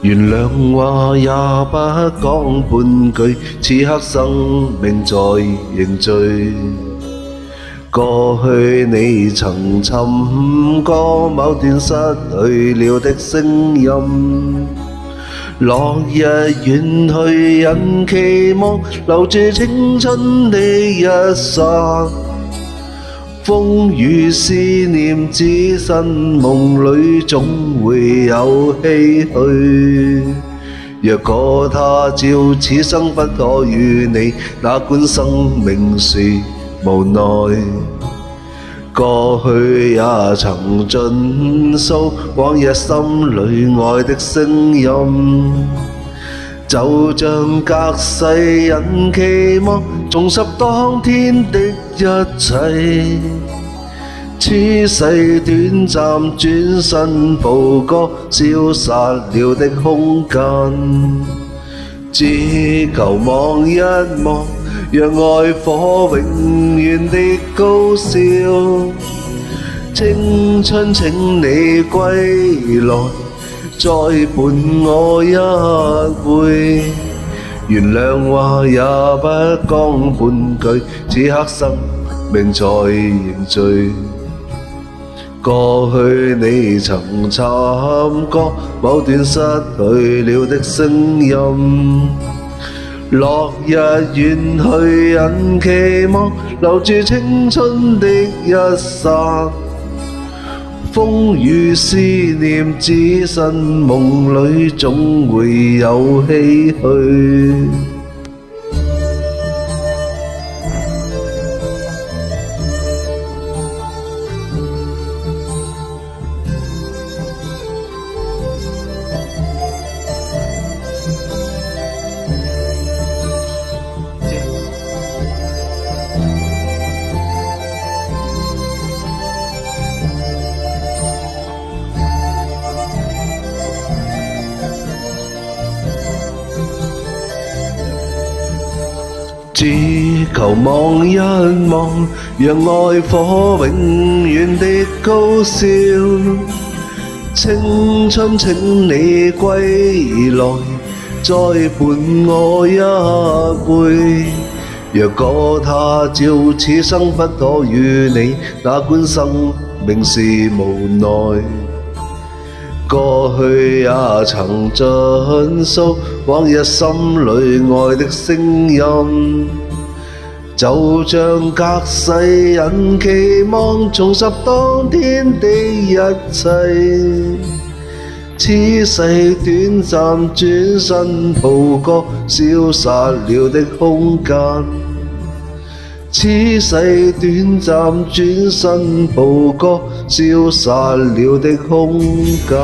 原諒話也不講半句，此刻生命在凝聚。過去你曾尋過某段失去了的聲音，落日遠去人期望留住青春的一剎，風雨思念只身夢裏總會有唏噓。若果他朝此生不可與你，哪管生命是無奈。過去也曾盡訴往日心裏愛的聲音，就像隔世人期望重拾當天的一切。此世短暫，轉身步過消失了的空間，只求望一望，讓愛火永遠的高燒。青春請你歸來，再伴我一回。原諒話也不講半句，此刻生命在凝聚。過去你曾尋過某段失去了的聲音，落日遠去人期望留住青春的一剎，風雨思念只身夢裏總會有唏噓。只求望一望，讓愛火永遠的高燒。青春請你歸來，再伴我一回。若果他朝此生不可與你，哪管生命是無奈。過去也曾盡訴往日心裏愛的聲音，就像隔世人期望重拾當天的一切。此世短暫，轉身步過消失了的空間。此世短暫，轉身步過消失了的空間。